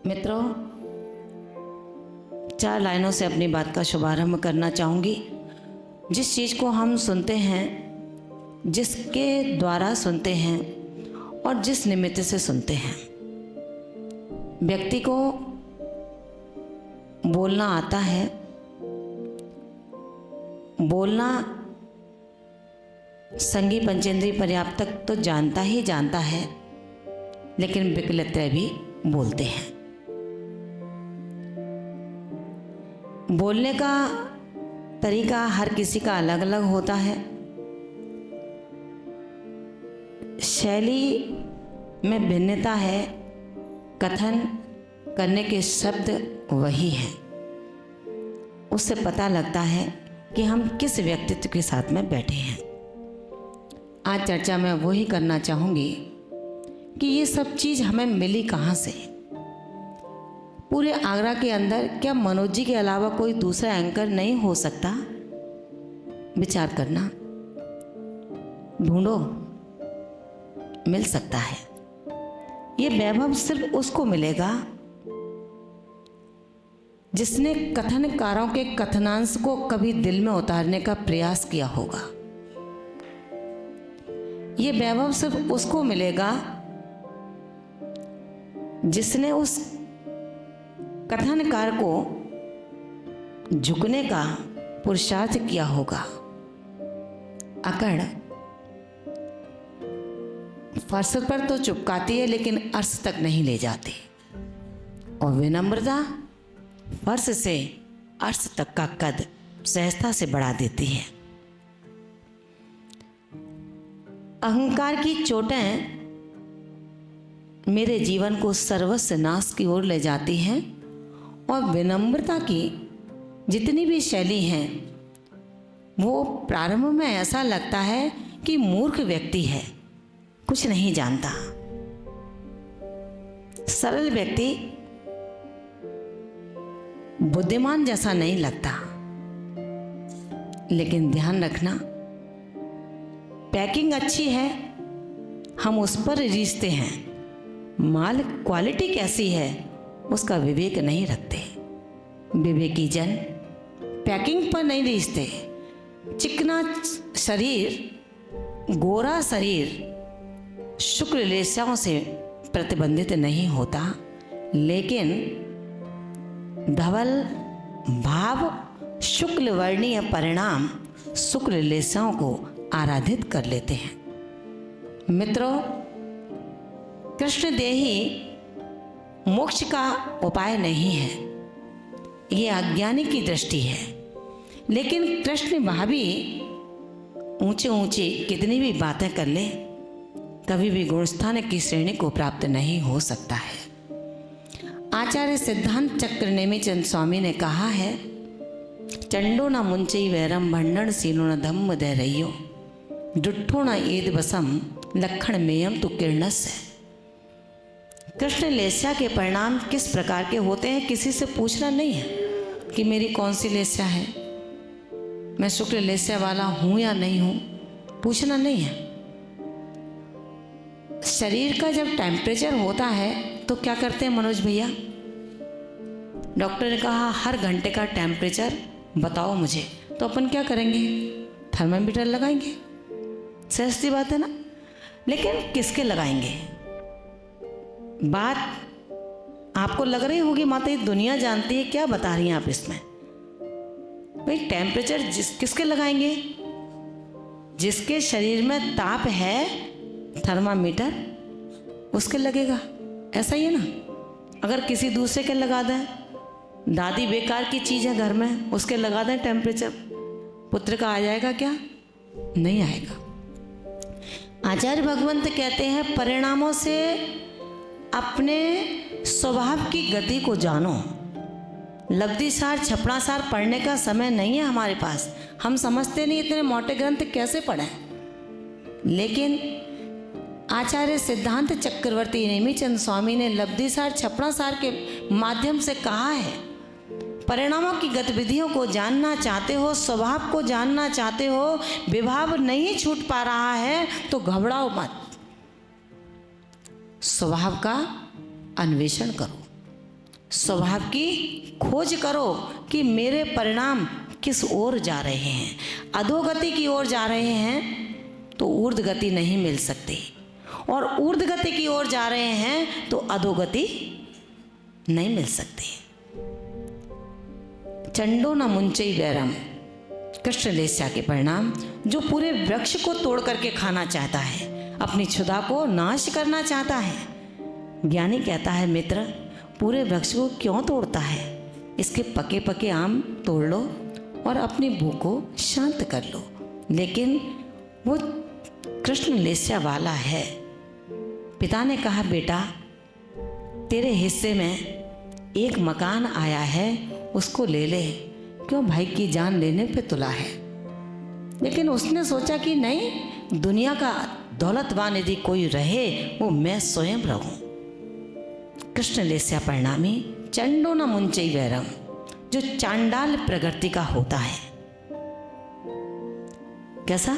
मित्रों, 4 लाइनों से अपनी बात का शुभारंभ करना चाहूँगी। जिस चीज़ को हम सुनते हैं, जिसके द्वारा सुनते हैं और जिस निमित्त से सुनते हैं, व्यक्ति को बोलना आता है। बोलना संगी पंचेंद्रिय पर्याप्त तक तो जानता ही जानता है, लेकिन विकलता भी बोलते हैं। बोलने का तरीका हर किसी का अलग अलग होता है। शैली में भिन्नता है, कथन करने के शब्द वही हैं। उससे पता लगता है कि हम किस व्यक्तित्व के साथ में बैठे हैं। आज चर्चा में वही करना चाहूँगी कि ये सब चीज़ हमें मिली कहाँ से। पूरे आगरा के अंदर क्या मनोज जी के अलावा कोई दूसरा एंकर नहीं हो सकता? विचार करना, ढूंढो, मिल सकता है। ये वैभव सिर्फ उसको मिलेगा जिसने कथनकारों के कथनांश को कभी दिल में उतारने का प्रयास किया होगा। ये वैभव सिर्फ उसको मिलेगा जिसने उस कथनकार को झुकने का पुरुषार्थ किया होगा। अकड़ फर्श पर तो चिपकाती है, लेकिन अर्श तक नहीं ले जाती। और विनम्रता फर्श से अर्श तक का कद सहजता से बढ़ा देती है। अहंकार की चोटें मेरे जीवन को सर्वस्व नाश की ओर ले जाती हैं, और विनम्रता की जितनी भी शैली हैं वो प्रारंभ में ऐसा लगता है कि मूर्ख व्यक्ति है, कुछ नहीं जानता। सरल व्यक्ति बुद्धिमान जैसा नहीं लगता। लेकिन ध्यान रखना, पैकिंग अच्छी है, हम उस पर रीझते हैं। माल क्वालिटी कैसी है उसका विवेक नहीं रखते। विवेकी जन पैकिंग पर नहीं रीझते। चिकना शरीर, गोरा शरीर शुक्ल रेशाओं से प्रतिबंधित नहीं होता, लेकिन धवल भाव शुक्ल वर्णीय परिणाम शुक्ल रेशाओं को आराधित कर लेते हैं। मित्रों, कृष्ण देही मोक्ष का उपाय नहीं है, ये अज्ञानी की दृष्टि है। लेकिन कृष्ण भाभी ऊंचे ऊंचे कितनी भी बातें कर ले, कभी भी गुणस्थान की श्रेणी को प्राप्त नहीं हो सकता है। आचार्य सिद्धांत चक्र नेमिचंद स्वामी ने कहा है, चंडो न मुंचई वैरम भंडन सीनो न धम्म धैर्यो जुट्ठो न एद बसम लक्षण मेयम तु किरणस। कृष्ण लेस्या के परिणाम किस प्रकार के होते हैं किसी से पूछना नहीं है कि मेरी कौन सी लेस्या है, मैं शुक्ल लेस्या वाला हूँ या नहीं हूँ, पूछना नहीं है। शरीर का जब टेम्परेचर होता है तो क्या करते हैं मनोज भैया? डॉक्टर ने कहा हर घंटे का टेम्परेचर बताओ मुझे, तो अपन क्या करेंगे? थर्मामीटर लगाएंगे। सहज सी बात है ना। लेकिन किसके लगाएंगे? बात आपको लग रही होगी माता, ये दुनिया जानती है, क्या बता रही हैं आप इसमें? भाई टेम्परेचर किसके लगाएंगे? जिसके शरीर में ताप है, थर्मामीटर उसके लगेगा। ऐसा ही है ना। अगर किसी दूसरे के लगा दें, दादी बेकार की चीज़ है घर में, उसके लगा दें टेम्परेचर, पुत्र का आ जाएगा क्या? नहीं आएगा। आचार्य भगवंत कहते हैं, परिणामों से अपने स्वभाव की गति को जानो। लब्धिसार छपड़ासार पढ़ने का समय नहीं है हमारे पास। हम समझते नहीं इतने मोटे ग्रंथ कैसे पढ़ें। लेकिन आचार्य सिद्धांत चक्रवर्ती नेमिचंद स्वामी ने लब्धिसार छपड़ासार के माध्यम से कहा है, परिणामों की गतिविधियों को जानना चाहते हो, स्वभाव को जानना चाहते हो, विभाव नहीं छूट पा रहा है तो घबराओ मत, स्वभाव का अन्वेषण करो। स्वभाव की खोज करो कि मेरे परिणाम किस ओर जा रहे हैं। अधोगति की ओर जा रहे हैं तो ऊर्ध्व गति नहीं मिल सकती, और ऊर्ध्व गति की ओर जा रहे हैं तो अधोगति नहीं मिल सकती। चंडो न मुंचई वैरम, कृष्ण लेस्या के परिणाम। जो पूरे वृक्ष को तोड़ करके खाना चाहता है, अपनी क्षुधा को नाश करना चाहता है, ज्ञानी कहता है मित्र पूरे वृक्ष को क्यों तोड़ता है, इसके पके पके आम तोड़ लो और अपनी भूख को शांत कर लो। लेकिन वो कृष्ण लेस्या वाला है। पिता ने कहा बेटा तेरे हिस्से में एक मकान आया है, उसको ले ले, क्यों भाई की जान लेने पे तुला है। लेकिन उसने सोचा कि नहीं, दुनिया का दौलतवान यदि कोई रहे वो मैं स्वयं रहूं। कृष्ण लेस्या परिणामी चंडो न मुंचई वैरम, जो चांडाल प्रकृति का होता है। कैसा?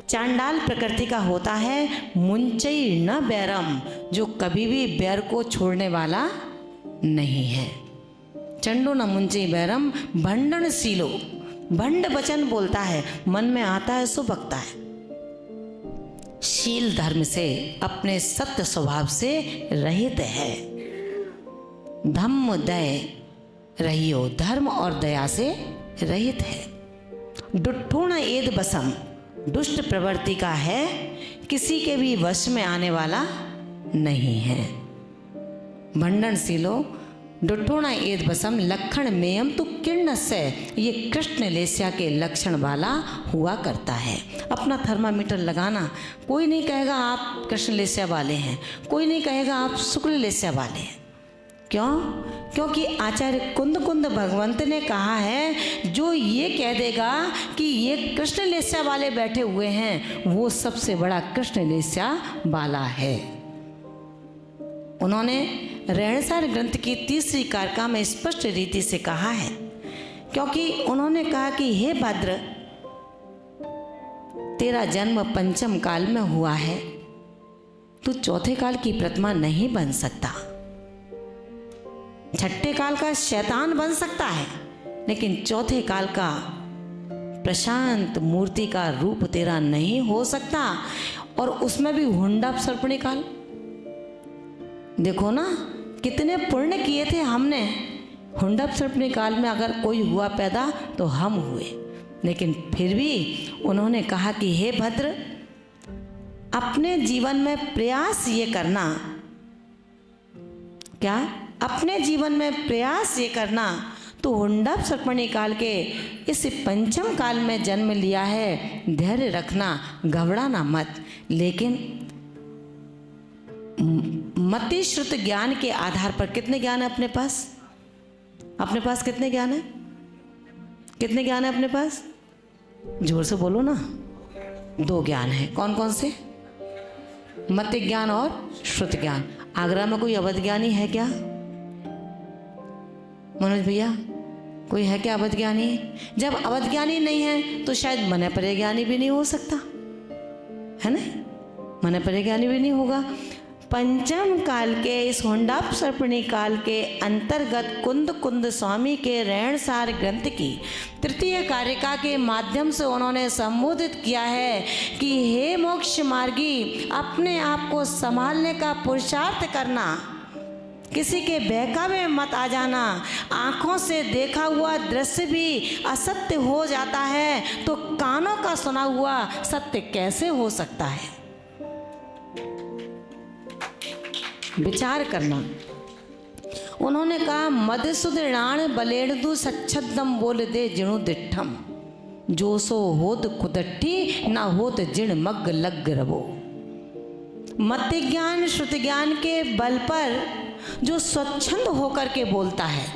चांडाल प्रकृति का होता है। मुंचई न बैरम, जो कभी भी बैर को छोड़ने वाला नहीं है। चंडो न मुंचई बैरम भंडन सीलो, भंड वचन बोलता है, मन में आता है सो बकता है। शील धर्म से, अपने सत्य स्वभाव से रहित है। धम्म दय रहियो, धर्म और दया से रहित है। डुट्ठो न एद बसम, दुष्ट प्रवृत्ति का है, किसी के भी वश में आने वाला नहीं है। भंडन सीलो डुट्ठोणा एद बसम लक्षण मेयम तो किर्ण से, ये कृष्ण लेस्या के लक्षण वाला हुआ करता है। अपना थर्मामीटर लगाना, कोई नहीं कहेगा आप कृष्ण लेस्या वाले हैं, कोई नहीं कहेगा आप शुक्ल लेस्या वाले हैं। क्यों? क्योंकि आचार्य कुंद कुंद भगवंत ने कहा है जो ये कह देगा कि ये कृष्ण लेस्या वाले बैठे हुए हैं, वो सबसे बड़ा कृष्ण लेस्या वाला है। उन्होंने रहणसार ग्रंथ की तीसरी कारिका में स्पष्ट रीति से कहा है, क्योंकि उन्होंने कहा कि हे भद्र, तेरा जन्म पंचम काल में हुआ है, तू चौथे काल की प्रतिमा नहीं बन सकता। छठे काल का शैतान बन सकता है, लेकिन चौथे काल का प्रशांत मूर्ति का रूप तेरा नहीं हो सकता। और उसमें भी हुंडा सर्पणी काल, देखो ना कितने पुण्य किए थे हमने। हुंडा सर्पणी काल में अगर कोई हुआ पैदा तो हम हुए, लेकिन फिर भी उन्होंने कहा कि हे भद्र, अपने जीवन में प्रयास ये करना, क्या अपने जीवन में प्रयास ये करना, तो हुंडा सर्पणी काल के इस पंचम काल में जन्म लिया है, धैर्य रखना, घबराना मत। लेकिन मति श्रुत ज्ञान के आधार पर, कितने ज्ञान है अपने पास? अपने पास कितने ज्ञान है? कितने ज्ञान है अपने पास? जोर से बोलो ना। 2 ज्ञान है। कौन कौन से? मति ज्ञान और श्रुत ज्ञान। आगरा में कोई अवध ज्ञानी है क्या? मनोज भैया, कोई है क्या अवध ज्ञानी? जब अवध ज्ञानी नहीं है तो शायद मन परे ज्ञानी भी नहीं हो सकता है ना? मन परे ज्ञानी भी नहीं होगा। पंचम काल के इस हुंडा सर्पणी काल के अंतर्गत कुंद कुंद स्वामी के रहणसार ग्रंथ की तृतीय कारिका के माध्यम से उन्होंने संबोधित किया है कि हे मोक्ष मार्गी, अपने आप को संभालने का पुरुषार्थ करना, किसी के बहकावे में मत आ जाना। आँखों से देखा हुआ दृश्य भी असत्य हो जाता है, तो कानों का सुना हुआ सत्य कैसे हो सकता है? विचार करना। उन्होंने कहा मधुसूदनाण बलेड़दु सच्छदम बोल दे जिणु दिठम, जो सो होत कुदट्ठी ना होत जिण मग्ग लग रवो। मति ज्ञान श्रुति ज्ञान के बल पर जो स्वच्छंद होकर के बोलता है,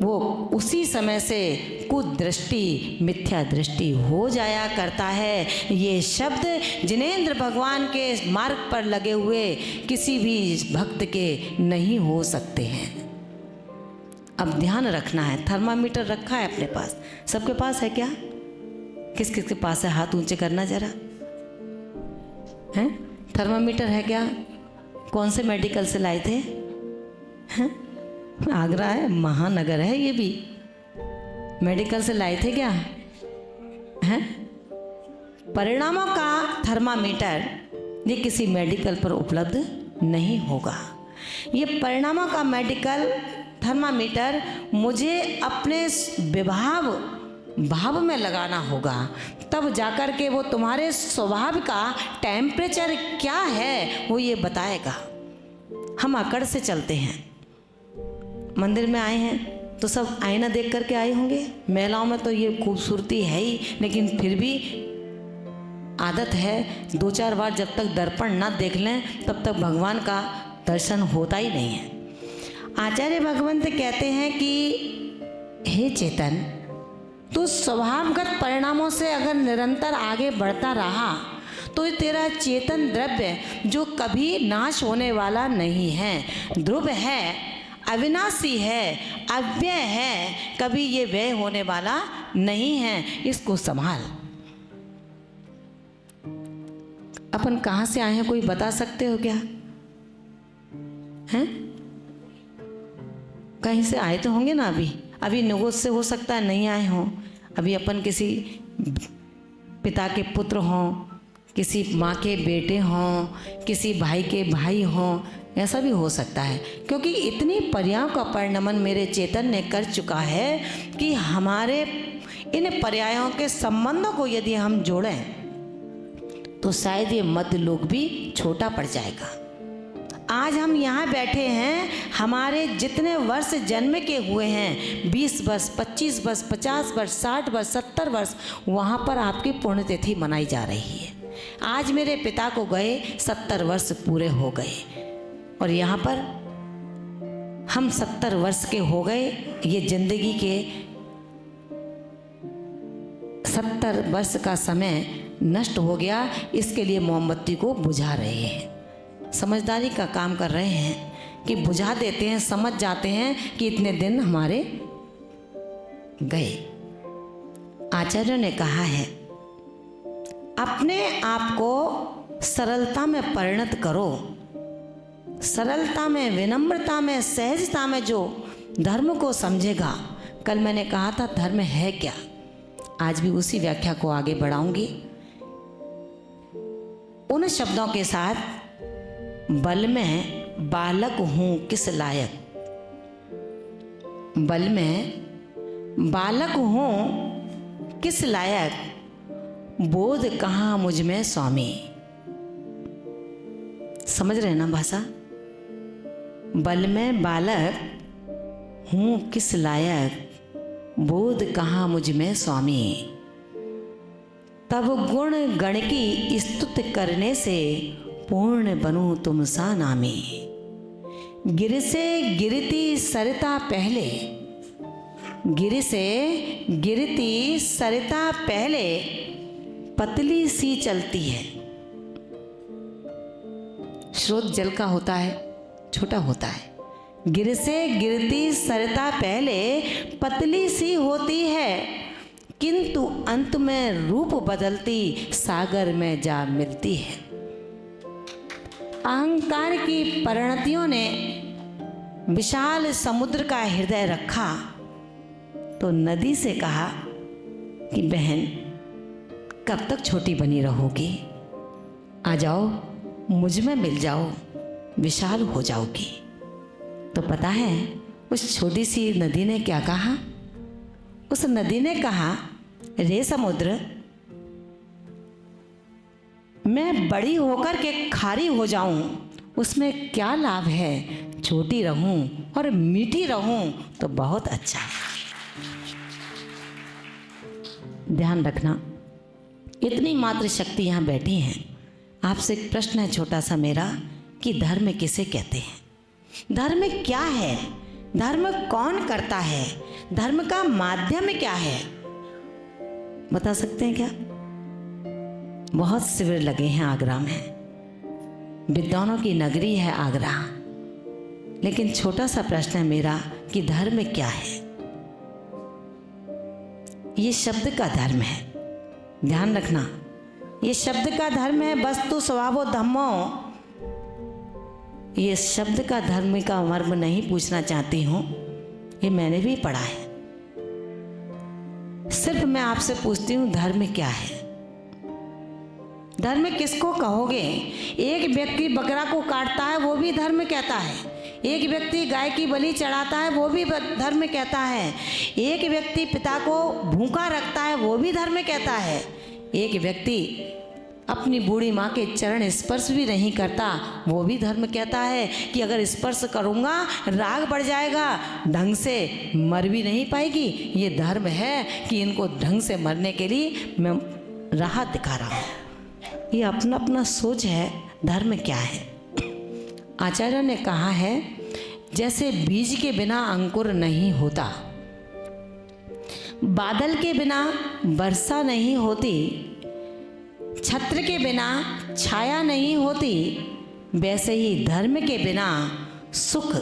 वो उसी समय से कुदृष्टि मिथ्या दृष्टि हो जाया करता है। ये शब्द जिनेंद्र भगवान के मार्ग पर लगे हुए किसी भी भक्त के नहीं हो सकते हैं। अब ध्यान रखना है। थर्मामीटर रखा है अपने पास, सबके पास है क्या? किस किस के पास है? हाथ ऊंचे करना जरा। हैं? थर्मामीटर है क्या? कौन से मेडिकल से लाए थे? हैं? आगरा है, महानगर है ये भी, मेडिकल से लाए थे क्या? हैं? परिणामों का थर्मामीटर ये किसी मेडिकल पर उपलब्ध नहीं होगा। ये परिणामों का मेडिकल थर्मामीटर मुझे अपने भाव में लगाना होगा, तब जाकर के वो तुम्हारे स्वभाव का टेम्परेचर क्या है वो ये बताएगा। हम अकड़ से चलते हैं, मंदिर में आए हैं तो सब आईना देख करके आए होंगे। महिलाओं में तो ये खूबसूरती है ही, लेकिन फिर भी आदत है 2-4 बार जब तक दर्पण ना देख लें तब तक भगवान का दर्शन होता ही नहीं है। आचार्य भगवंत कहते हैं कि हे चेतन, तू स्वभावगत परिणामों से अगर निरंतर आगे बढ़ता रहा तो तेरा चेतन द्रव्य जो कभी नाश होने वाला नहीं है, ध्रुव है, अविनाशी है, अव्यय है, कभी ये व्यय होने वाला नहीं है। इसको संभाल। अपन कहाँ से आए हैं कोई बता सकते हो क्या? हैं? कहीं से आए तो होंगे ना। अभी निगोद से हो सकता है नहीं आए हों। अभी अपन किसी पिता के पुत्र हों, किसी माँ के बेटे हों, किसी भाई के भाई हों, ऐसा भी हो सकता है, क्योंकि इतनी पर्यायों का परिणमन मेरे चेतन ने कर चुका है कि हमारे इन पर्यायों के संबंधों को यदि हम जोड़ें तो शायद ये मध्य लोक भी छोटा पड़ जाएगा। आज हम यहाँ बैठे हैं, हमारे जितने वर्ष जन्म के हुए हैं, 20 वर्ष, 25 वर्ष, 50 वर्ष, 60 वर्ष, 70 वर्ष, वहाँ पर आपकी पुण्यतिथि मनाई जा रही है। आज मेरे पिता को गए 70 वर्ष पूरे हो गए और यहाँ पर हम 70 वर्ष के हो गए। ये जिंदगी के 70 वर्ष का समय नष्ट हो गया, इसके लिए मोमबत्ती को बुझा रहे हैं। समझदारी का काम कर रहे हैं कि बुझा देते हैं, समझ जाते हैं कि इतने दिन हमारे गए। आचार्यों ने कहा है अपने आप को सरलता में परिणत करो। सरलता में, विनम्रता में, सहजता में जो धर्म को समझेगा। कल मैंने कहा था धर्म है क्या, आज भी उसी व्याख्या को आगे बढ़ाऊंगी उन शब्दों के साथ। बल में बालक हूं किस लायक, बल में बालक हूं किस लायक, बोध कहाँ मुझ में स्वामी। समझ रहे ना भाषा? बल में बालक हूं किस लायक, बोध कहाँ मुझ में स्वामी। तब गुण गण की स्तुति करने से पूर्ण बनूं तुम सा नामी। गिर से गिरती सरिता पहले, गिर से गिरती सरिता पहले पतली सी चलती है। स्रोत जल का होता है, छोटा होता है। गिर से गिरती सरिता पहले पतली सी होती है, किंतु अंत में रूप बदलती सागर में जा मिलती है। अहंकार की परिणतियों ने विशाल समुद्र का हृदय रखा तो नदी से कहा कि बहन कब तक छोटी बनी रहोगी, आ जाओ मुझ में मिल जाओ, विशाल हो जाओगी। तो पता है उस छोटी सी नदी ने क्या कहा? उस नदी ने कहा रे समुद्र, मैं बड़ी होकर के खारी हो जाऊं उसमें क्या लाभ है, छोटी रहूं और मीठी रहूं तो बहुत अच्छा। ध्यान रखना, इतनी मात्र शक्ति यहाँ बैठी हैं। आपसे एक प्रश्न है छोटा सा मेरा कि धर्म किसे कहते हैं? धर्म क्या है? धर्म कौन करता है? धर्म का माध्यम क्या है? बता सकते हैं क्या? बहुत शिविर लगे हैं आगरा में, विद्वानों की नगरी है आगरा। लेकिन छोटा सा प्रश्न है मेरा कि धर्म क्या है? ये शब्द का धर्म है, ध्यान रखना। ये शब्द का धर्म है वस्तु स्वभावो धम्मो। ये शब्द का धर्म का मर्म नहीं पूछना चाहती हूँ, ये मैंने भी पढ़ा है। सिर्फ मैं आपसे पूछती हूँ धर्म क्या है? धर्म किसको कहोगे? एक व्यक्ति बकरा को काटता है वो भी धर्म कहता है, एक व्यक्ति गाय की बलि चढ़ाता है वो भी धर्म कहता है, एक व्यक्ति पिता को भूखा रखता है वो भी धर्म कहता है, एक व्यक्ति अपनी बूढ़ी माँ के चरण स्पर्श भी नहीं करता वो भी धर्म कहता है कि अगर स्पर्श करूँगा राग बढ़ जाएगा, ढंग से मर भी नहीं पाएगी। ये धर्म है कि इनको ढंग से मरने के लिए मैं राह दिखा रहा हूँ। ये अपना अपना सोच है धर्म क्या है। आचार्य ने कहा है जैसे बीज के बिना अंकुर नहीं होता, बादल के बिना वर्षा नहीं होती, छत्र के बिना छाया नहीं होती, वैसे ही धर्म के बिना सुख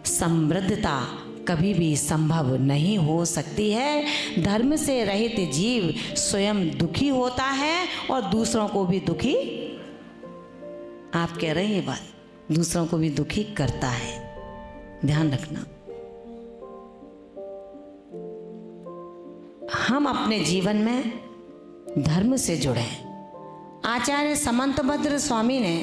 समृद्धता कभी भी संभव नहीं हो सकती है। धर्म से रहित जीव स्वयं दुखी होता है और दूसरों को भी दुखी, आप कह रहे हैं ये बात, दूसरों को भी दुखी करता है। ध्यान रखना, हम अपने जीवन में धर्म से जुड़े। आचार्य समंतभद्र स्वामी ने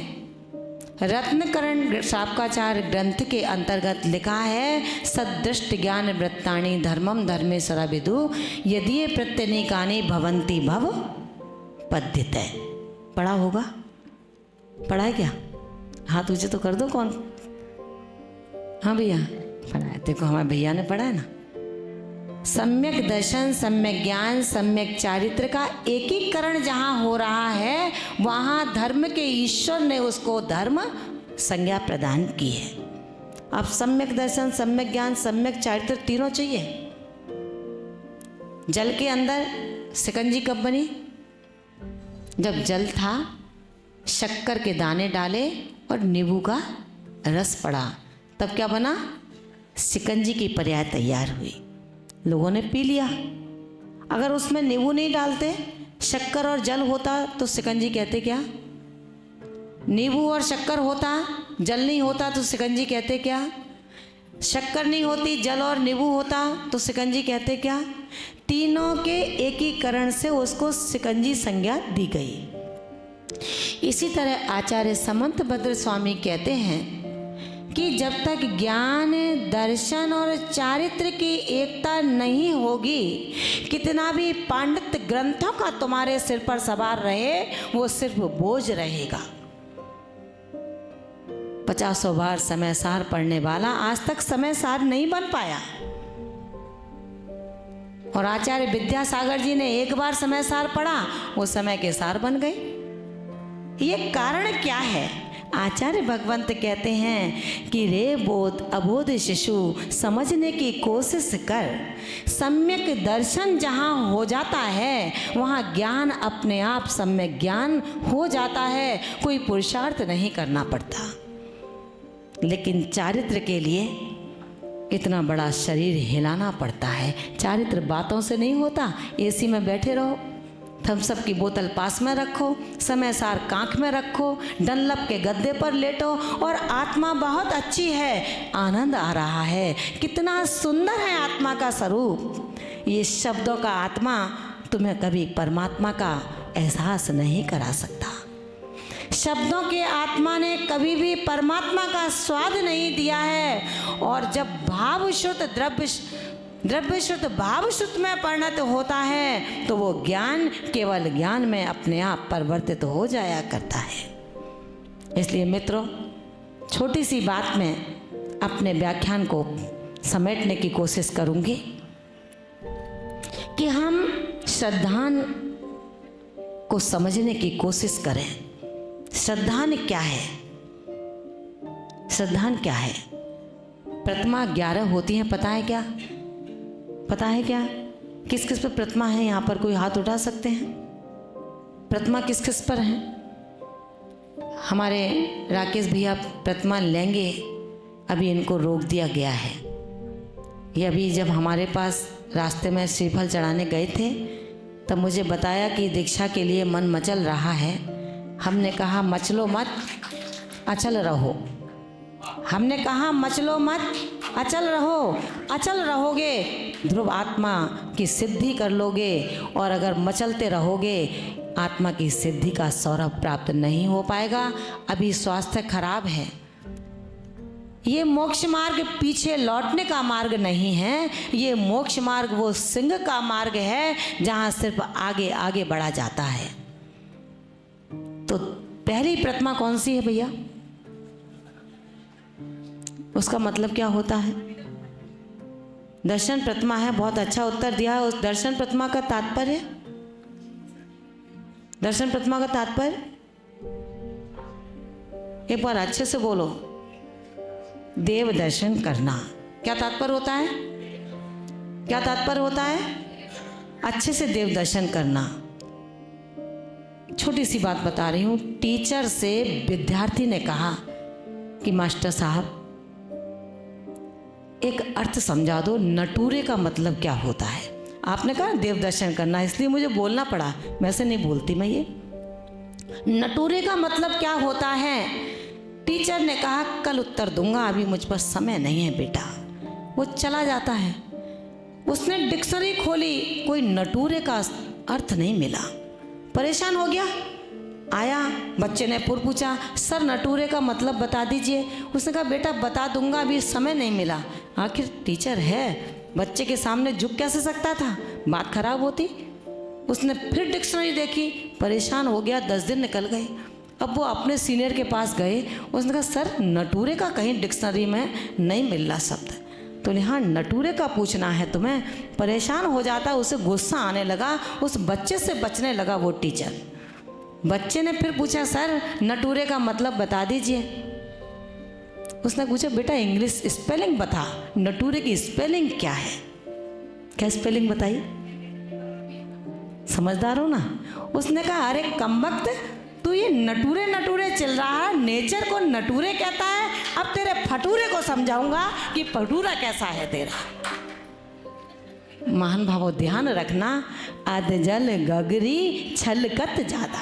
रत्नकरण शापकाचार ग्रंथ के अंतर्गत लिखा है, सदृष्ट ज्ञान वृत्तानि धर्मम धर्मे सराविदु यदि प्रत्यनीकानि भवन्ति भव पद्यते। पढ़ा होगा? पढ़ा है क्या? हाथ ऊंचे तो कर दो। कौन? हाँ भैया पढ़ा है। देखो हमारे भैया ने पढ़ा है ना। सम्यक दर्शन, सम्यक ज्ञान, सम्यक चारित्र का एकीकरण जहाँ हो रहा है वहाँ धर्म के ईश्वर ने उसको धर्म संज्ञा प्रदान की है। अब सम्यक दर्शन, सम्यक ज्ञान, सम्यक चारित्र तीनों चाहिए। जल के अंदर शिकंजी कब बनी? जब जल था, शक्कर के दाने डाले और नींबू का रस पड़ा, तब क्या बना? शिकंजी की पर्याय तैयार हुई, लोगों ने पी लिया। अगर उसमें नींबू नहीं डालते, शक्कर और जल होता तो शिकंजी कहते क्या? नींबू और शक्कर होता, जल नहीं होता तो शिकंजी कहते क्या? शक्कर नहीं होती, जल और नींबू होता तो शिकंजी कहते क्या? तीनों के एकीकरण से उसको शिकंजी संज्ञा दी गई। इसी तरह आचार्य समंतभद्र स्वामी कहते हैं कि जब तक ज्ञान, दर्शन और चारित्र की एकता नहीं होगी, कितना भी पांडित्य ग्रंथों का तुम्हारे सिर पर सवार रहे वो सिर्फ बोझ रहेगा। 50 बार समय सार पढ़ने वाला आज तक समय सार नहीं बन पाया। और आचार्य विद्यासागर जी ने एक बार समय सार पढ़ा, वो समय के सार बन गए। ये कारण क्या है? आचार्य भगवंत कहते हैं कि रे बोध अबोध शिशु समझने की कोशिश कर। सम्यक दर्शन जहाँ हो जाता है वहाँ ज्ञान अपने आप सम्यक ज्ञान हो जाता है, कोई पुरुषार्थ नहीं करना पड़ता। लेकिन चारित्र के लिए इतना बड़ा शरीर हिलाना पड़ता है। चारित्र बातों से नहीं होता। एसी में बैठे रहो, थम्सअप की बोतल पास में रखो, समय सार कांख में रखो, डनलप के गद्दे पर लेटो और आत्मा बहुत अच्छी है, आनंद आ रहा है, कितना सुंदर है आत्मा का स्वरूप। ये शब्दों का आत्मा तुम्हें कभी परमात्मा का एहसास नहीं करा सकता। शब्दों के आत्मा ने कभी भी परमात्मा का स्वाद नहीं दिया है। और जब भाव शुद्ध द्रव्य शुद्ध भाव शुद्ध में परिणत होता है तो वो ज्ञान केवल ज्ञान में अपने आप परिवर्तित हो जाया करता है। इसलिए मित्रों, छोटी सी बात में अपने व्याख्यान को समेटने की कोशिश करूंगी कि हम श्रद्धान को समझने की कोशिश करें। श्रद्धान क्या है? श्रद्धान क्या है? प्रतिमा 11 होती हैं, पता है क्या? पता है क्या? किस किस पर प्रतिमा है? यहाँ पर कोई हाथ उठा सकते हैं? प्रतिमा किस किस पर है? हमारे राकेश भैया प्रतिमा लेंगे, अभी इनको रोक दिया गया है। ये अभी जब हमारे पास रास्ते में श्रीफल चढ़ाने गए थे तब मुझे बताया कि दीक्षा के लिए मन मचल रहा है। हमने कहा मचलो मत, अचल रहो। हमने कहा मचलो मत, अचल रहो, अचल रहोगे ध्रुव आत्मा की सिद्धि कर लोगे, और अगर मचलते रहोगे आत्मा की सिद्धि का सौरभ प्राप्त नहीं हो पाएगा। अभी स्वास्थ्य खराब है। ये मोक्ष मार्ग पीछे लौटने का मार्ग नहीं है, ये मोक्ष मार्ग वो सिंह का मार्ग है जहाँ सिर्फ आगे आगे बढ़ा जाता है। तो पहली प्रतिमा कौन सी है भैया? उसका मतलब क्या होता है? दर्शन प्रतिमा है। बहुत अच्छा उत्तर दिया है। उस दर्शन प्रतिमा का तात्पर्य, दर्शन प्रतिमा का तात्पर्य एक बार अच्छे से बोलो। देव दर्शन करना। क्या तात्पर्य होता है? क्या तात्पर्य होता है? अच्छे से देव दर्शन करना। छोटी सी बात बता रही हूँ। टीचर से विद्यार्थी ने कहा कि मास्टर साहब एक अर्थ समझा दो, नटूरे का मतलब क्या होता है? आपने कहा देव दर्शन करना, इसलिए मुझे बोलना पड़ा, वैसे नहीं बोलती मैं ये। नटूरे का मतलब क्या होता है? टीचर ने कहा कल उत्तर दूंगा, अभी मुझ पर समय नहीं है बेटा। वो चला जाता है। उसने डिक्शनरी खोली, कोई नटूरे का अर्थ नहीं मिला। परेशान हो गया। आया, बच्चे ने फिर पूछा सर नटूरे का मतलब बता दीजिए। उसने कहा बेटा बता दूंगा, अभी समय नहीं मिला। आखिर टीचर है, बच्चे के सामने झुक कैसे सकता था? बात खराब होती। उसने फिर डिक्शनरी देखी, परेशान हो गया। 10 दिन निकल गए। अब वो अपने सीनियर के पास गए। उसने कहा सर नटूरे का कहीं डिक्शनरी में नहीं मिल रहा शब्द। तो हाँ नटूरे का पूछना है तुम्हें। परेशान हो जाता, उसे गुस्सा आने लगा, उस बच्चे से बचने लगा वो टीचर। बच्चे ने फिर पूछा सर नटूरे का मतलब बता दीजिए। उसने पूछा बेटा इंग्लिश स्पेलिंग बता, नटूरे की स्पेलिंग क्या है? क्या स्पेलिंग बताइए? समझदार हो ना? उसने कहा अरे कमबख्त, तू ये नटूरे नटूरे चल रहा है, नेचर को नटूरे कहता है, अब तेरे फटूरे को समझाऊंगा कि फटूरा कैसा है तेरा। महान भावों ध्यान रखना, अध जल गगरी छलकत ज्यादा,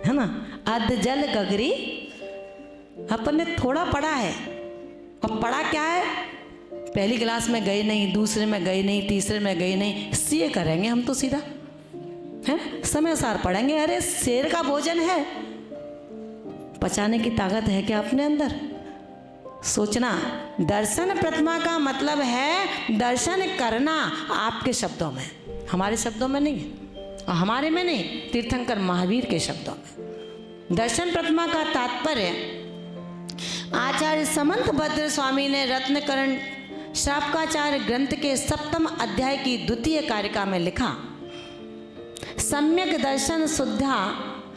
है ना? अध जल गगरी अपन ने थोड़ा पढ़ा है, और पढ़ा क्या है? पहली क्लास में गए नहीं, दूसरे में गए नहीं, तीसरे में गए नहीं, सीए करेंगे हम तो सीधा, है समय सार पढ़ेंगे। अरे शेर का भोजन है, पचाने की ताकत है क्या अपने अंदर? सोचना। दर्शन प्रतिमा का मतलब है दर्शन करना, आपके शब्दों में, हमारे शब्दों में नहीं है, और हमारे में नहीं, तीर्थंकर महावीर के शब्दों में। दर्शन प्रतिमा का तात्पर्य आचार्य समंत भद्र स्वामी ने रत्नकरण श्रावकाचार्य ग्रंथ के 7वें अध्याय की 2य कारिका में लिखा, सम्यक दर्शन शुद्धा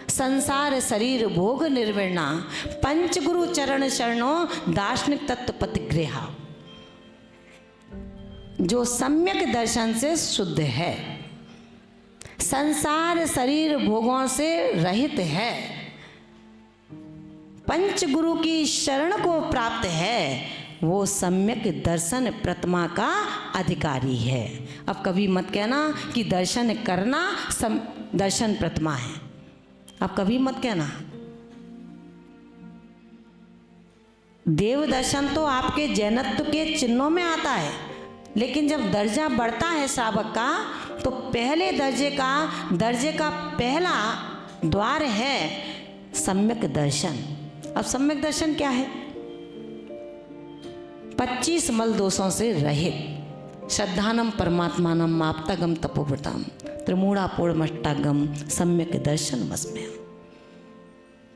संसार शरीर भोग निर्विणा पंचगुरु चरण शरणों दार्शनिक तत्व पतिगृहा। जो सम्यक दर्शन से शुद्ध है, संसार शरीर भोगों से रहित है, पंचगुरु की शरण को प्राप्त है, वो सम्यक दर्शन प्रतिमा का अधिकारी है। अब कभी मत कहना कि दर्शन करना दर्शन प्रतिमा है। अब कभी मत कहना। देव दर्शन तो आपके जैनत्व के चिन्हों में आता है, लेकिन जब दर्जा बढ़ता है श्रावक का, तो पहले दर्जे का पहला द्वार है सम्यक दर्शन। अब सम्यक दर्शन क्या है? 25 मल दोषों से रहित, श्रद्धानम परमात्मानम आप्तागम तपोव्रतम त्रिमूढ़ा पूर्णमष्टागम सम्यक दर्शन मस्म्य।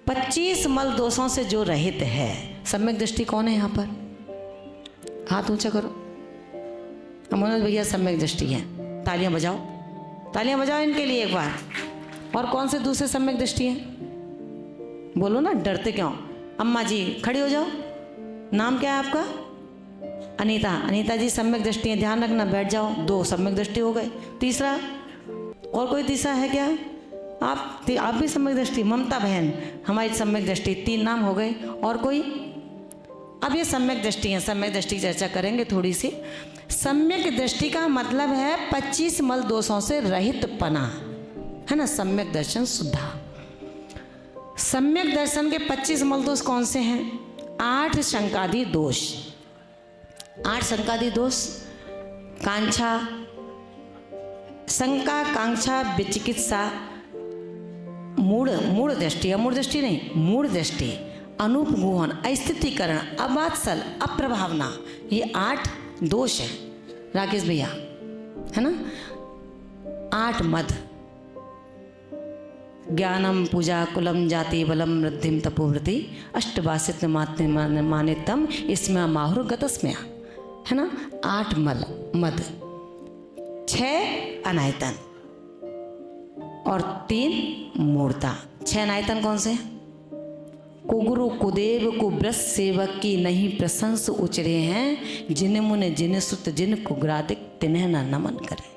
25 मल दोषों से जो रहित है, सम्यक दृष्टि कौन है यहाँ पर? हाथ ऊंचा करो। मनोज भैया सम्यक दृष्टि है, तालियां बजाओ, तालियां बजाओ इनके लिए एक बार। और कौन से दूसरे सम्यक दृष्टि है? बोलो ना, डरते क्यों? अम्मा जी खड़ी हो जाओ। नाम क्या है आपका? अनीता। अनीता जी सम्यक दृष्टि है, ध्यान रखना, बैठ जाओ। 2 सम्यक दृष्टि हो गए। तीसरा, और कोई तीसरा है क्या? आप भी सम्यक दृष्टि। ममता बहन हमारी सम्यक दृष्टि। 3 नाम हो गए। और कोई? अब ये सम्यक दृष्टि है, सम्यक दृष्टि की चर्चा करेंगे थोड़ी सी। सम्यक दृष्टि का मतलब है 25 मल दोषों से रहित पना, है ना? सम्यक दर्शन शुद्धा। सम्यक दर्शन के 25 मल दोष कौन से हैं? 8 शंकादि दोष। 8 शंकादि दोष, कांक्षा, शंका, कांक्षा, विचिकित्सा, मूढ़ दृष्टि, अमूढ़ दृष्टि नहीं, मूढ़ दृष्टि, अनुपगुहन, अस्थितीकरण, अबात्सल, अप्रभावना, ये 8 दोष हैं राकेश भैया, है ना। 8 मद, ज्ञानम, पूजा, कुलम, जाति, बलम, वृद्धिम, तपोवृत्ति, अष्टवासित मानितम, इसमें माहुर गतस्मया, है ना। 8 मद, 6 अनायतन और 3 मूर्ता। 6 अनायतन कौन से? कुगुरु कुदेव कुब्रस सेवक की नहीं प्रशंस उचरे हैं, जिन मुने जिन सुत जिन कुग्रादिक तिन्ह न नमन करे।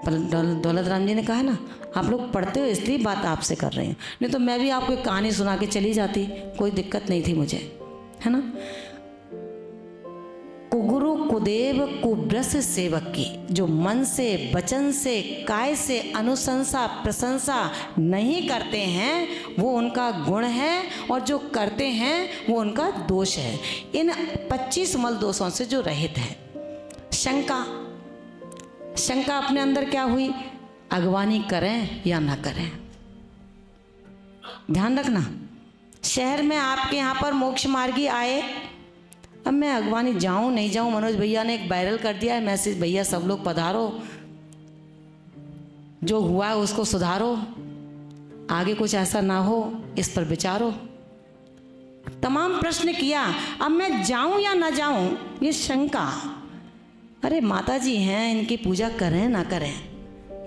दौलत राम जी ने कहा ना, आप लोग पढ़ते हो इसलिए बात आपसे कर रही हूँ, नहीं तो मैं भी आपको एक कहानी सुना के चली जाती, कोई दिक्कत नहीं थी मुझे, है ना। कुगुरु कुदेव कुब्रस सेवक की, जो मन से, वचन से, काय से अनुशंसा प्रशंसा नहीं करते हैं वो उनका गुण है, और जो करते हैं वो उनका दोष है। इन 25 मल दोषों से जो रहित है। शंका, शंका अपने अंदर क्या हुई? अगवानी करें या ना करें। ध्यान रखना, शहर में आपके यहाँ पर मोक्ष मार्गी आए, अब मैं अगवानी जाऊं नहीं जाऊं, मनोज भैया ने एक वायरल कर दिया है मैसेज, भैया सब लोग पधारो, जो हुआ है उसको सुधारो, आगे कुछ ऐसा ना हो इस पर विचारो। तमाम प्रश्न किया, अब मैं जाऊं या ना जाऊं, ये शंका। अरे माता जी हैं, इनकी पूजा करें ना करें,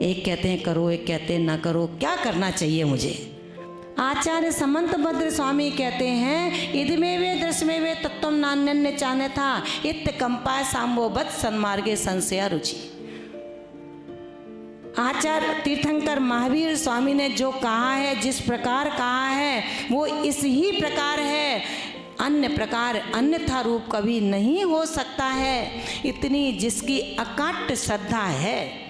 एक कहते हैं करो, एक कहते हैं ना करो, क्या करना चाहिए मुझे? आचार्य समंत भद्र स्वामी कहते हैं, इदमे वे दृश्य वे तत्व नान्य चाने था, इत कंपाय सांबोबत सन्मार्गे संशया रुचि। आचार्य तीर्थंकर महावीर स्वामी ने जो कहा है, जिस प्रकार कहा है, वो इस ही प्रकार है, अन्य प्रकार अन्यथा रूप कभी नहीं हो सकता है। इतनी जिसकी अकाट्य श्रद्धा है,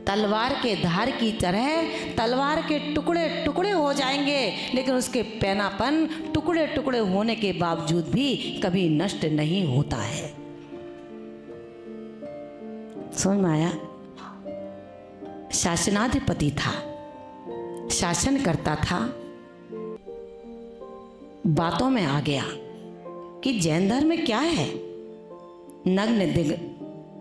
तलवार के धार की तरह तलवार के टुकड़े टुकड़े हो जाएंगे, लेकिन उसके पैनापन टुकड़े टुकड़े होने के बावजूद भी कभी नष्ट नहीं होता है। समझ में आया? शासनाधिपति था, शासन करता था, बातों में आ गया कि जैन धर्म में क्या है, नग्न दिग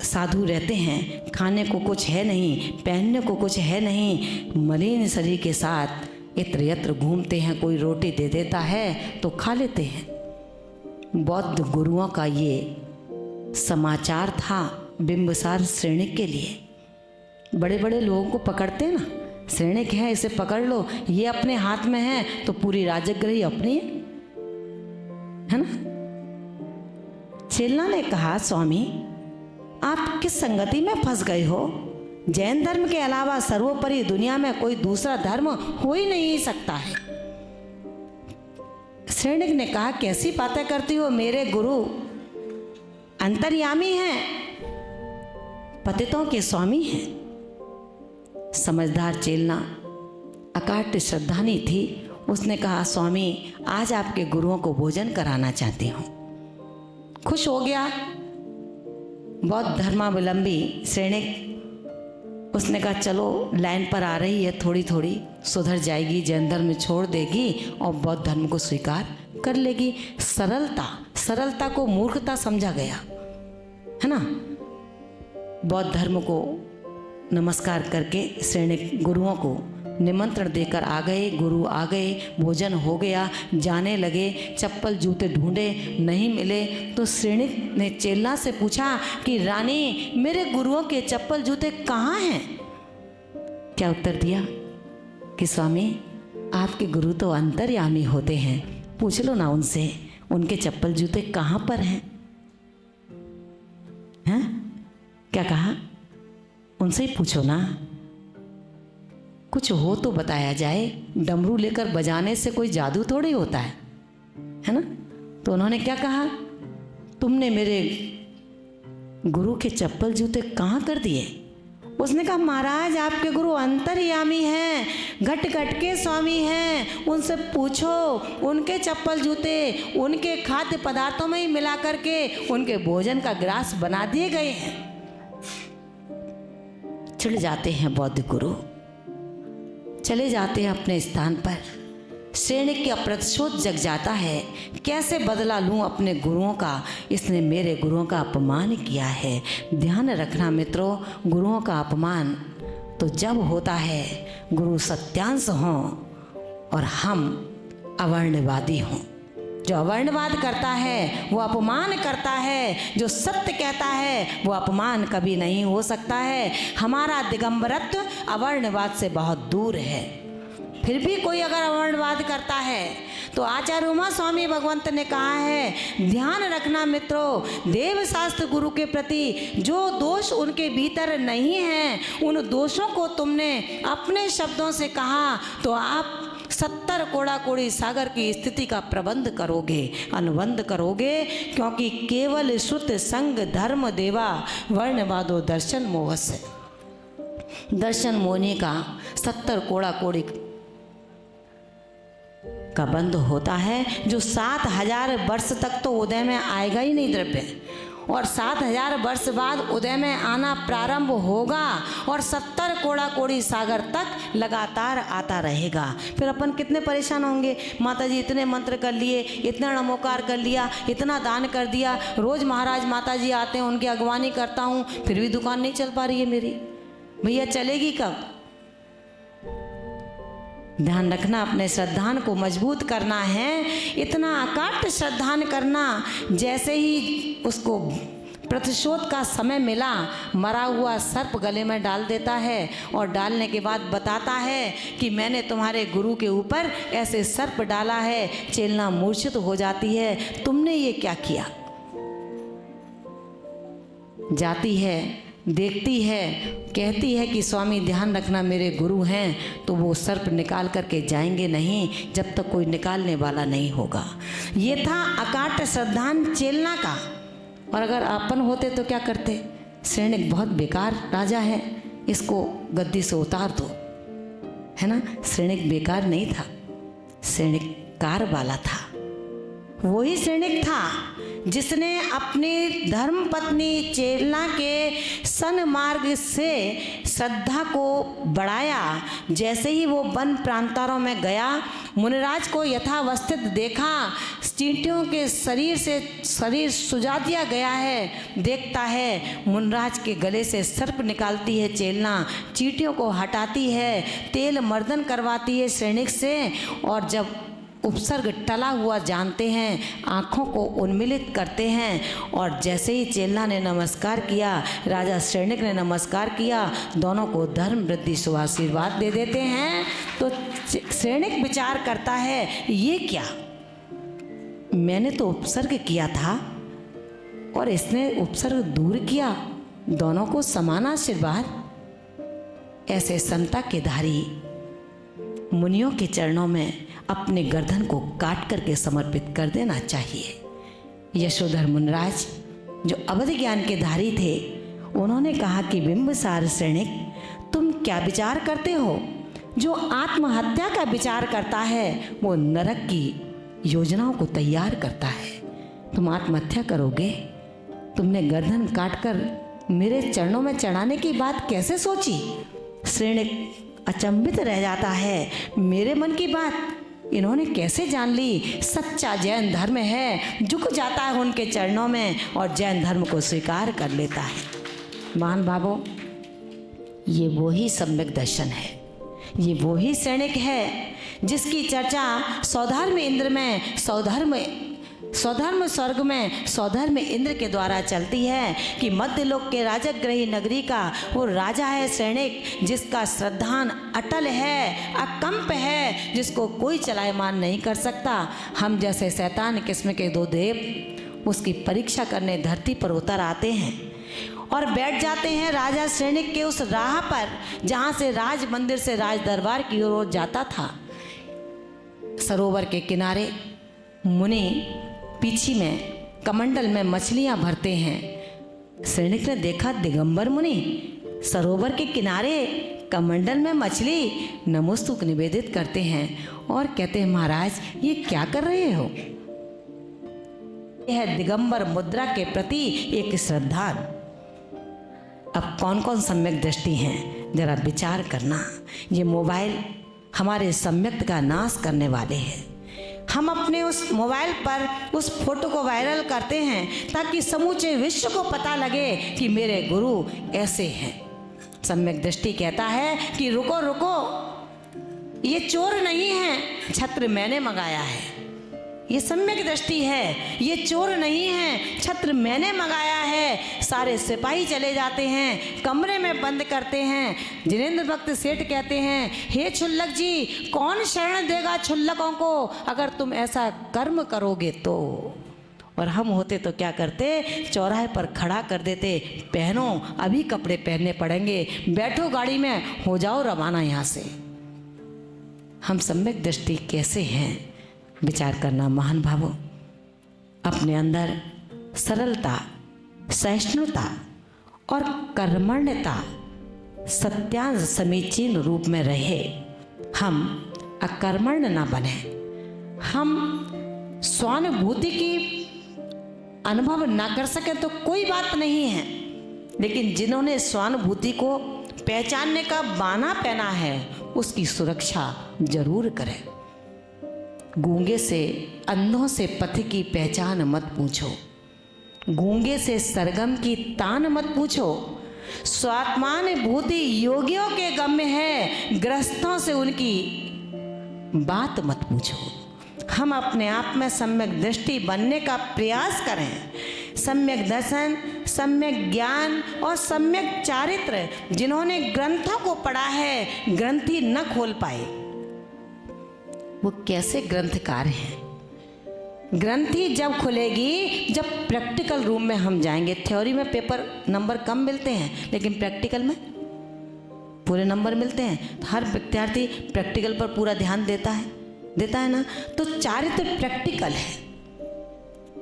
साधु रहते हैं, खाने को कुछ है नहीं, पहनने को कुछ है नहीं, मलिन शरीर के साथ इत्र यत्र घूमते हैं, कोई रोटी दे देता है तो खा लेते हैं। बौद्ध गुरुओं का ये समाचार था बिंबसार श्रेणिक के लिए। बड़े बड़े लोगों को पकड़ते हैं ना, श्रेणिक है इसे पकड़ लो, ये अपने हाथ में है तो पूरी राजगृही अपनी है ना। चेला ने कहा, स्वामी आप किस संगति में फंस गए हो? जैन धर्म के अलावा सर्वोपरि दुनिया में कोई दूसरा धर्म हो ही नहीं सकता है। श्रेणिक ने कहा, कैसी बातें करती हो, मेरे गुरु अंतर्यामी हैं, पतितों के स्वामी हैं। समझदार चेलना, अकाट्य श्रद्धानी थी, उसने कहा, स्वामी आज आपके गुरुओं को भोजन कराना चाहती हूँ। खुश हो गया बौद्ध धर्मावलंबी श्रेणिक। उसने कहा, चलो लाइन पर आ रही है, थोड़ी थोड़ी सुधर जाएगी, जैन धर्म छोड़ देगी और बौद्ध धर्म को स्वीकार कर लेगी। सरलता को मूर्खता समझा गया, है ना। बौद्ध धर्म को नमस्कार करके श्रेणिक गुरुओं को निमंत्रण देकर आ गए। गुरु आ गए, भोजन हो गया, जाने लगे, चप्पल जूते ढूंढे, नहीं मिले तो श्रेणिक ने चेला से पूछा कि रानी मेरे गुरुओं के चप्पल जूते कहाँ हैं? क्या उत्तर दिया कि स्वामी आपके गुरु तो अंतर्यामी होते हैं, पूछ लो ना उनसे, उनके चप्पल जूते कहाँ पर हैं? हैं? क्या कहा? उनसे ही पूछो ना, कुछ हो तो बताया जाए। डमरू लेकर बजाने से कोई जादू थोड़ी होता है ना। तो उन्होंने क्या कहा, तुमने मेरे गुरु के चप्पल जूते कहाँ कर दिए? उसने कहा महाराज आपके गुरु अंतर्यामी हैं, घट घट के स्वामी हैं, उनसे पूछो, उनके चप्पल जूते उनके खाद्य पदार्थों में ही मिला करके उनके भोजन का ग्रास बना दिए गए हैं। चिढ़ जाते हैं बौद्ध गुरु, चले जाते हैं अपने स्थान पर। श्रेणिक का प्रतिशोध जग जाता है, कैसे बदला लूं अपने गुरुओं का, इसने मेरे गुरुओं का अपमान किया है। ध्यान रखना मित्रों, गुरुओं का अपमान तो जब होता है गुरु सत्यांश हों और हम अवर्णवादी हों। जो अवर्णवाद करता है वो अपमान करता है, जो सत्य कहता है वो अपमान कभी नहीं हो सकता है। हमारा दिगंबरत्व अवर्णवाद से बहुत दूर है। फिर भी कोई अगर अवर्णवाद करता है तो आचार्य उमा स्वामी भगवंत ने कहा है, ध्यान रखना मित्रों, देव शास्त्र गुरु के प्रति जो दोष उनके भीतर नहीं है, उन दोषों को तुमने अपने शब्दों से कहा तो आप 70 कोड़ा कोड़ी सागर की स्थिति का प्रबंध करोगे, अनुबंध करोगे, क्योंकि केवल श्रुत संग धर्म देवा वर्णवादो दर्शन मोहस्य। दर्शन मोहनी का 70 कोड़ा कोड़ी का बंध होता है, जो 7000 वर्ष तक तो उदय में आएगा ही नहीं द्रव्य, और 7000 वर्ष बाद उदय में आना प्रारंभ होगा और 70 कोड़ा कोड़ी सागर तक लगातार आता रहेगा। फिर अपन कितने परेशान होंगे, माता जी इतने मंत्र कर लिए, इतना नमोकार कर लिया, इतना दान कर दिया, रोज़ महाराज माता जी आते हैं, उनकी अगवानी करता हूँ, फिर भी दुकान नहीं चल पा रही है मेरी। भैया चलेगी कब? ध्यान रखना, अपने श्रद्धान को मजबूत करना है, इतना अकाट श्रद्धान करना। जैसे ही उसको प्रतिशोध का समय मिला, मरा हुआ सर्प गले में डाल देता है और डालने के बाद बताता है कि मैंने तुम्हारे गुरु के ऊपर ऐसे सर्प डाला है। चेलना मूर्छित हो जाती है, तुमने ये क्या किया? जाती है, देखती है, कहती है कि स्वामी ध्यान रखना मेरे गुरु हैं, तो वो सर्प निकाल करके जाएंगे नहीं जब तक कोई निकालने वाला नहीं होगा। ये था अकाट श्रद्धान चेलना का। और अगर अपन होते तो क्या करते? श्रेणिक बहुत बेकार राजा है, इसको गद्दी से उतार दो, है ना। श्रेणिक बेकार नहीं था, श्रेणिक कार वाला था। वही श्रेणिक था जिसने अपनी धर्म पत्नी चेलना के सन्मार्ग से श्रद्धा को बढ़ाया। जैसे ही वो वन प्रांतारों में गया, मुनिराज को यथावस्थित देखा, चींटियों के शरीर से शरीर सुजा दिया गया है। देखता है मुनिराज के गले से सर्प निकालती है चेलना, चींटियों को हटाती है, तेल मर्दन करवाती है श्रेणिक से, और जब उपसर्ग टला हुआ जानते हैं, आँखों को उन्मिलित करते हैं। और जैसे ही चेलना ने नमस्कार किया, राजा श्रेणिक ने नमस्कार किया, दोनों को धर्म वृद्धि शुभ आशीर्वाद दे देते हैं। तो श्रेणिक विचार करता है, ये क्या, मैंने तो उपसर्ग किया था और इसने उपसर्ग दूर किया, दोनों को समान आशीर्वाद। ऐसे समता के धारी मुनियों के चरणों में अपने गर्दन को काट करके समर्पित कर देना चाहिए। यशोधर मुनिराज जो अवध ज्ञान के धारी थे, उन्होंने कहा कि बिंबिसार श्रेणिक, तुम क्या विचार करते हो? जो आत्महत्या का विचार करता है वो नरक की योजनाओं को तैयार करता है। तुम आत्महत्या करोगे? तुमने गर्दन काटकर मेरे चरणों में चढ़ाने की बात कैसे सोची? श्रेणिक अचंभित रह जाता है, मेरे मन की बात इन्होंने कैसे जान ली? सच्चा जैन धर्म है, झुक जाता है उनके चरणों में और जैन धर्म को स्वीकार कर लेता है। मान भावो, ये वही सम्यक दर्शन है, ये वही श्रेणिक है जिसकी चर्चा सौधर्म इंद्र में, सौधर्म स्वर्ग में सौधर्म इंद्र के द्वारा चलती है कि मध्यलोक के राजगृही नगरी का वो राजा है श्रेणिक, जिसका श्रद्धान अटल है, अकंप है, जिसको कोई चलायमान नहीं कर सकता। हम जैसे शैतान किस्म के दो देव उसकी परीक्षा करने धरती पर उतर आते हैं और बैठ जाते हैं राजा श्रेणिक के उस राह पर जहाँ से राज मंदिर से राज दरबार की ओर जाता था। सरोवर के किनारे मुनि पीछी में कमंडल में मछलियां भरते हैं। श्रेणिक ने देखा दिगंबर मुनि सरोवर के किनारे कमंडल में मछली नमोस्तुक निवेदित करते हैं और कहते हैं महाराज ये क्या कर रहे हो। यह दिगंबर मुद्रा के प्रति एक श्रद्धा। अब कौन कौन सम्यक दृष्टि हैं जरा विचार करना। ये मोबाइल हमारे सम्यक का नाश करने वाले हैं। हम अपने उस मोबाइल पर उस फोटो को वायरल करते हैं ताकि समूचे विश्व को पता लगे कि मेरे गुरु ऐसे हैं। सम्यक दृष्टि कहता है कि रुको रुको, ये चोर नहीं है, छत्र मैंने मंगाया है। ये सम्यक दृष्टि है, ये चोर नहीं है, छत्र मैंने मंगाया है। सारे सिपाही चले जाते हैं, कमरे में बंद करते हैं। जिनेंद्र भक्त सेठ कहते हैं, हे छुल्लक जी, कौन शरण देगा छुल्लकों को अगर तुम ऐसा कर्म करोगे तो। और हम होते तो क्या करते, चौराहे पर खड़ा कर देते, पहनो, अभी कपड़े पहनने पड़ेंगे, बैठो गाड़ी में, हो जाओ रवाना यहाँ से। हम सम्यक दृष्टि कैसे हैं विचार करना महान भावों। अपने अंदर सरलता, सहिष्णुता और कर्मण्यता सत्यांश समीचीन रूप में रहे। हम अकर्मण्य ना बने। हम स्वानुभूति की अनुभव ना कर सके तो कोई बात नहीं है, लेकिन जिन्होंने स्वानुभूति को पहचानने का बाना पहना है उसकी सुरक्षा जरूर करें। गूंगे से अंधों से पथ की पहचान मत पूछो, गूंगे से सरगम की तान मत पूछो। स्वात्मान भूति योगियों के गम्य है, गृहस्थों से उनकी बात मत पूछो। हम अपने आप में सम्यक दृष्टि बनने का प्रयास करें। सम्यक दर्शन, सम्यक ज्ञान और सम्यक चारित्र जिन्होंने ग्रंथों को पढ़ा है, ग्रंथी न खोल पाए, वो कैसे ग्रंथकार हैं। ग्रंथी जब खुलेगी जब प्रैक्टिकल रूम में हम जाएंगे। थ्योरी में पेपर नंबर कम मिलते हैं, लेकिन प्रैक्टिकल में पूरे नंबर मिलते हैं। तो हर विद्यार्थी प्रैक्टिकल पर पूरा ध्यान देता है ना। तो चारित्र प्रैक्टिकल है।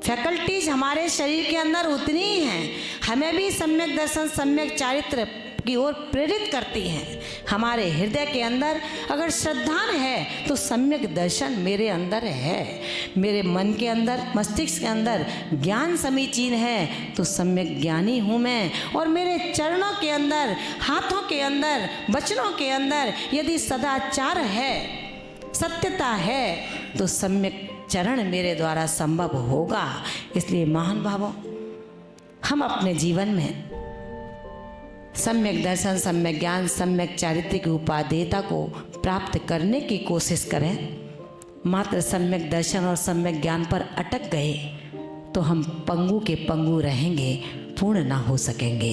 फैकल्टीज हमारे शरीर के अंदर उतनी ही हैं, हमें भी सम्यक दर्शन, सम्यक चारित्र की ओर प्रेरित करती हैं। हमारे हृदय के अंदर अगर श्रद्धा है तो सम्यक दर्शन मेरे अंदर है। मेरे मन के अंदर, मस्तिष्क के अंदर ज्ञान समीचीन है तो सम्यक ज्ञानी हूँ मैं। और मेरे चरणों के अंदर, हाथों के अंदर, वचनों के अंदर यदि सदाचार है, सत्यता है तो सम्यक चरण मेरे द्वारा संभव होगा। इसलिए महान भावों, हम अपने जीवन में सम्यक दर्शन, सम्यक ज्ञान, सम्यक चारित्र की उपादेयता को प्राप्त करने की कोशिश करें। मात्र सम्यक दर्शन और सम्यक ज्ञान पर अटक गए तो हम पंगु के पंगु रहेंगे, पूर्ण ना हो सकेंगे।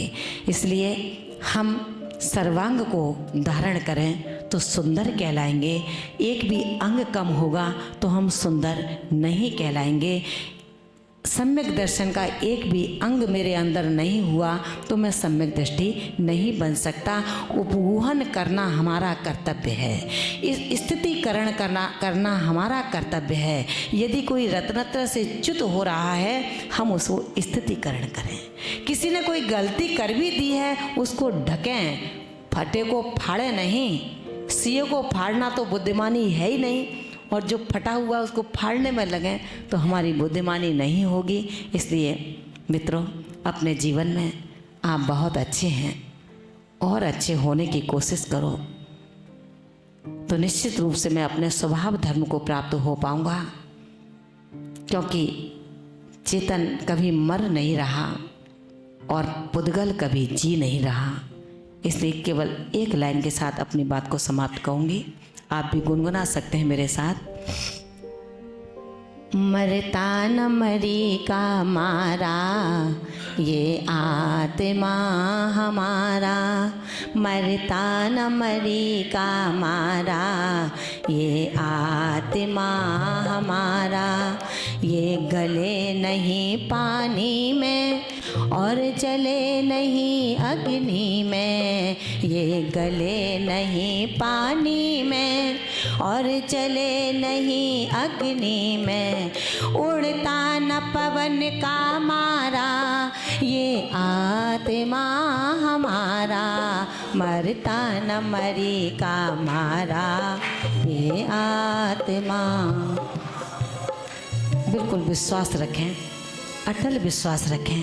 इसलिए हम सर्वांग को धारण करें तो सुंदर कहलाएंगे। एक भी अंग कम होगा तो हम सुंदर नहीं कहलाएंगे। सम्यक दर्शन का एक भी अंग मेरे अंदर नहीं हुआ तो मैं सम्यक दृष्टि नहीं बन सकता। उपगूहन करना हमारा कर्तव्य है, इस स्थितिकरण करना हमारा कर्तव्य है। यदि कोई रत्नत्र से च्युत हो रहा है, हम उसको स्थितिकरण करें। किसी ने कोई गलती कर भी दी है, उसको ढकें, फटे को फाड़े नहीं। सिए को फाड़ना तो बुद्धिमानी है ही नहीं, और जो फटा हुआ उसको फाड़ने में लगे तो हमारी बुद्धिमानी नहीं होगी। इसलिए मित्रों, अपने जीवन में आप बहुत अच्छे हैं और अच्छे होने की कोशिश करो तो निश्चित रूप से मैं अपने स्वभाव धर्म को प्राप्त हो पाऊंगा। क्योंकि चेतन कभी मर नहीं रहा और पुद्गल कभी जी नहीं रहा। इसलिए केवल एक लाइन के साथ अपनी बात को समाप्त करूंगी। आप भी गुनगुना सकते हैं मेरे साथ। मरता न मरी का मारा ये आत्मा हमारा, मरता न मरी का मारा ये आत्मा हमारा। ये गले नहीं पानी में और जले नहीं अग्नि में, ये गले नहीं पानी में और जले नहीं अग्नि में। उड़ता न न पवन का मारा, ये आत्मा हमारा मरता न मरी का मारा, ये आत्मा। बिल्कुल विश्वास रखें, अटल विश्वास रखें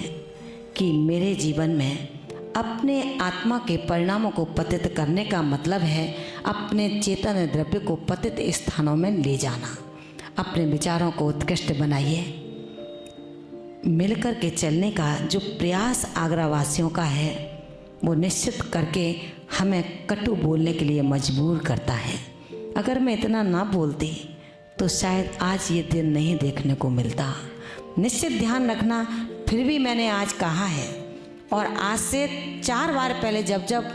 कि मेरे जीवन में अपने आत्मा के परिणामों को पतित करने का मतलब है अपने चेतन द्रव्य को पतित स्थानों में ले जाना। अपने विचारों को उत्कृष्ट बनाइए। मिलकर के चलने का जो प्रयास आगरा वासियों का है वो निश्चित करके हमें कटु बोलने के लिए मजबूर करता है। अगर मैं इतना ना बोलती तो शायद आज ये दिन नहीं देखने को मिलता। निश्चित ध्यान रखना, फिर भी मैंने आज कहा है। और आज से 4 बार पहले जब जब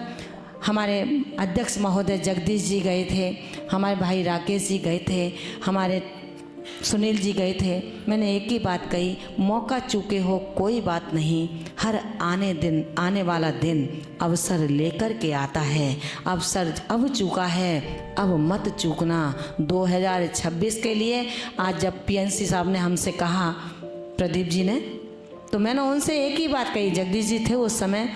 हमारे अध्यक्ष महोदय जगदीश जी गए थे, हमारे भाई राकेश जी गए थे, हमारे सुनील जी गए थे, मैंने एक ही बात कही, मौका चूके हो कोई बात नहीं, हर आने वाला दिन अवसर लेकर के आता है। अवसर अब चूका है, अब मत चूकना। 2026 के लिए आज जब पीएनसी साहब ने हमसे कहा, प्रदीप जी ने, तो मैंने उनसे एक ही बात कही, जगदीश जी थे उस समय,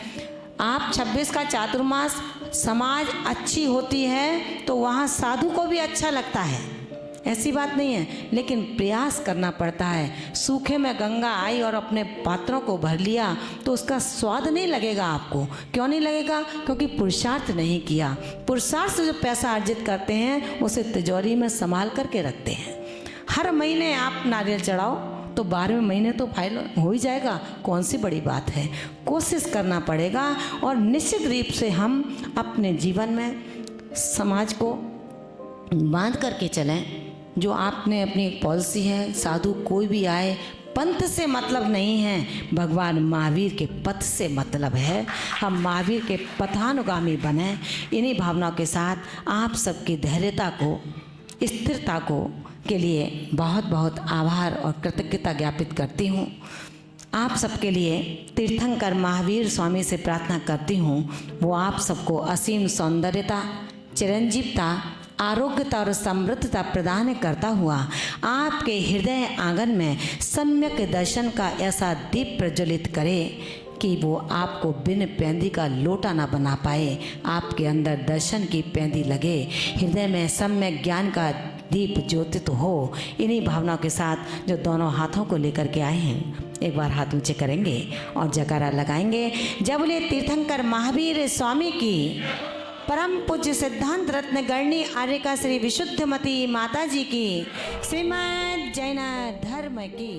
आप 26 का चातुर्मास, समाज अच्छी होती है तो वहाँ साधु को भी अच्छा लगता है, ऐसी बात नहीं है, लेकिन प्रयास करना पड़ता है। सूखे में गंगा आई और अपने पात्रों को भर लिया तो उसका स्वाद नहीं लगेगा आपको। क्यों नहीं लगेगा? क्योंकि पुरुषार्थ नहीं किया। पुरुषार्थ से जो पैसा अर्जित करते हैं उसे तिजोरी में संभाल करके रखते हैं। हर महीने आप नारियल चढ़ाओ तो 12वें महीने तो फाइल हो ही जाएगा, कौन सी बड़ी बात है। कोशिश करना पड़ेगा और निश्चित रूप से हम अपने जीवन में समाज को बांध करके चलें। जो आपने अपनी एक पॉलिसी है, साधु कोई भी आए, पंथ से मतलब नहीं है, भगवान महावीर के पथ से मतलब है। हम महावीर के पथानुगामी बने। इन्हीं भावनाओं के साथ आप सबकी धैर्यता को, स्थिरता को के लिए बहुत बहुत आभार और कृतज्ञता ज्ञापित करती हूँ। आप सबके लिए तीर्थंकर महावीर स्वामी से प्रार्थना करती हूँ, वो आप सबको असीम सौंदर्यता, चिरंजीवता, आरोग्यता और समृद्धता प्रदान करता हुआ आपके हृदय आंगन में सम्यक दर्शन का ऐसा दीप प्रज्वलित करे कि वो आपको बिन पैंदी का लोटा ना बना पाए। आपके अंदर दर्शन की पैंदी लगे, हृदय में सम्यक ज्ञान का दीप ज्योतित हो। इन्हीं भावनाओं के साथ जो दोनों हाथों को लेकर के आए हैं, एक बार हाथ ऊंचे करेंगे और जयकारा लगाएंगे। जय बोले तीर्थंकर महावीर स्वामी की, परम पूज्य सिद्धांत रत्न गणनी आर्यका श्री विशुद्धमती माता जी की, श्रीमद् जैन धर्म की।